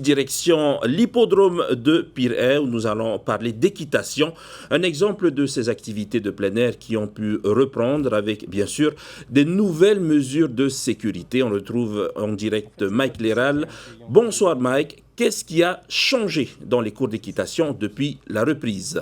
direction l'hippodrome de Pirée où nous allons parler d'équitation. Un exemple de ces activités de plein air qui ont pu reprendre avec, bien sûr, des nouvelles mesures de sécurité. On retrouve en direct Mike Léral. Bonsoir Mike. Qu'est-ce qui a changé dans les cours d'équitation depuis la reprise ?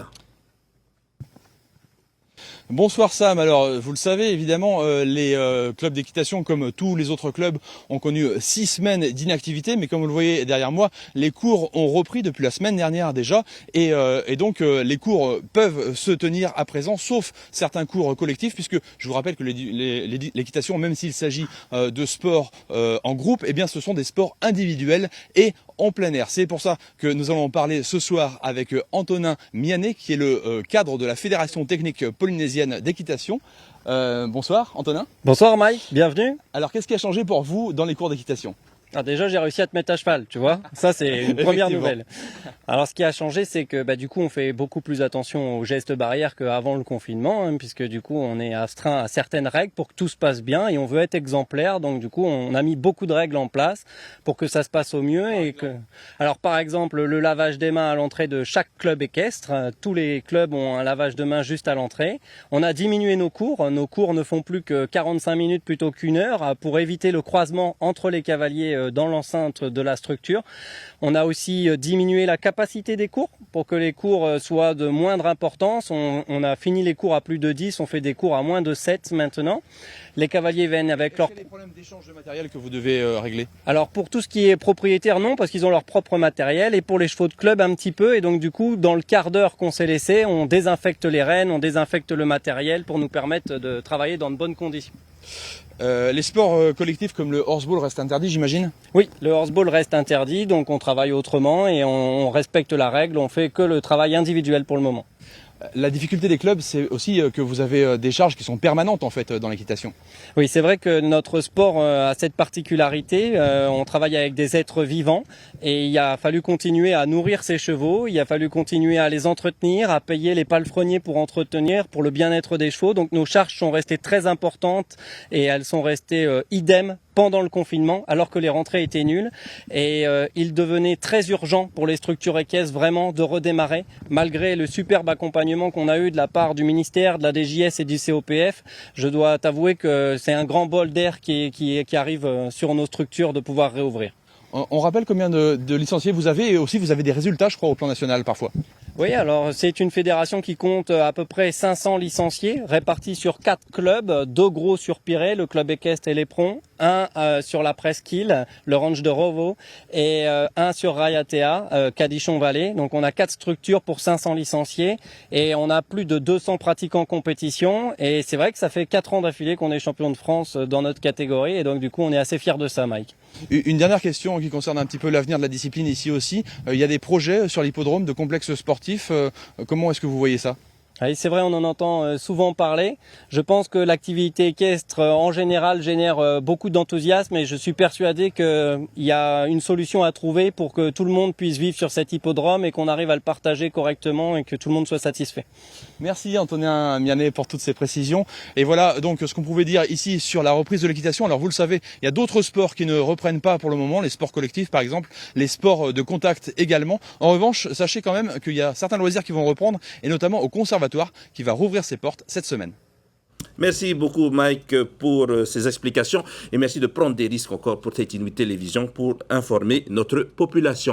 Bonsoir Sam, alors vous le savez évidemment les clubs d'équitation comme tous les autres clubs ont connu 6 semaines d'inactivité, mais comme vous le voyez derrière moi, les cours ont repris depuis la semaine dernière déjà et donc les cours peuvent se tenir à présent sauf certains cours collectifs, puisque je vous rappelle que l'équitation, même s'il s'agit de sports en groupe, eh bien ce sont des sports individuels et en plein air. C'est pour ça que nous allons parler ce soir avec Antonin Mianet, qui est le cadre de la Fédération technique polynésienne d'équitation. Bonsoir Antonin. Bonsoir Mike, bienvenue. Alors qu'est-ce qui a changé pour vous dans les cours d'équitation ? Alors déjà j'ai réussi à te mettre à cheval, tu vois, ça c'est une première nouvelle. Alors ce qui a changé, c'est que du coup on fait beaucoup plus attention aux gestes barrières qu'avant le confinement, puisque du coup on est astreint à certaines règles pour que tout se passe bien et on veut être exemplaire, donc du coup on a mis beaucoup de règles en place pour que ça se passe au mieux. Alors par exemple le lavage des mains à l'entrée de chaque club équestre, tous les clubs ont un lavage de mains juste à l'entrée. On a diminué nos cours ne font plus que 45 minutes plutôt qu'une heure pour éviter le croisement entre les cavaliers dans l'enceinte de la structure. On a aussi diminué la capacité des cours pour que les cours soient de moindre importance. On a fini les cours à plus de 10, on fait des cours à moins de 7 maintenant. Les cavaliers viennent avec leur... Est-ce qu'il y a des problèmes d'échange de matériel que vous devez régler ? Alors pour tout ce qui est propriétaire, non, parce qu'ils ont leur propre matériel, et pour les chevaux de club un petit peu, et donc du coup dans le quart d'heure qu'on s'est laissé, on désinfecte les rênes, on désinfecte le matériel pour nous permettre de travailler dans de bonnes conditions. Les sports collectifs comme le horseball restent interdits, j'imagine ? Oui, le horseball reste interdit, donc on travaille autrement et on respecte la règle, on fait que le travail individuel pour le moment. La difficulté des clubs, c'est aussi que vous avez des charges qui sont permanentes en fait dans l'équitation. Oui, c'est vrai que notre sport a cette particularité. On travaille avec des êtres vivants et il a fallu continuer à nourrir ces chevaux, il a fallu continuer à les entretenir, à payer les palefreniers pour entretenir, pour le bien-être des chevaux. Donc nos charges sont restées très importantes et elles sont restées idem pendant le confinement, alors que les rentrées étaient nulles. Et il devenait très urgent pour les structures équestres vraiment de redémarrer, malgré le superbe accompagnement qu'on a eu de la part du ministère, de la DJS et du COPF. Je dois t'avouer que c'est un grand bol d'air qui arrive sur nos structures de pouvoir réouvrir. On rappelle combien de licenciés vous avez, et aussi vous avez des résultats, je crois, au plan national parfois. Oui, alors c'est une fédération qui compte à peu près 500 licenciés répartis sur 4 clubs, 2 gros sur Pirée, le club équestre et l'éperon, un sur la presqu'île, le ranch de Rovo, et un sur Rayatea, Cadichon-Vallée. Donc on a 4 structures pour 500 licenciés et on a plus de 200 pratiquants en compétition. Et c'est vrai que ça fait 4 ans d'affilée qu'on est champion de France dans notre catégorie et donc du coup on est assez fiers de ça, Mike. Une dernière question qui concerne un petit peu l'avenir de la discipline ici aussi. Il y a des projets sur l'hippodrome de complexes sportifs. Comment est-ce que vous voyez ça ? Oui, c'est vrai, on en entend souvent parler. Je pense que l'activité équestre en général génère beaucoup d'enthousiasme et je suis persuadé qu'il y a une solution à trouver pour que tout le monde puisse vivre sur cet hippodrome et qu'on arrive à le partager correctement et que tout le monde soit satisfait. Merci Antonin Mianet pour toutes ces précisions. Et voilà donc ce qu'on pouvait dire ici sur la reprise de l'équitation. Alors vous le savez, il y a d'autres sports qui ne reprennent pas pour le moment, les sports collectifs par exemple, les sports de contact également. En revanche, sachez quand même qu'il y a certains loisirs qui vont reprendre et notamment au conservatoire qui va rouvrir ses portes cette semaine. Merci beaucoup Mike pour ces explications et merci de prendre des risques encore pour cette Inuit Télévision pour informer notre population.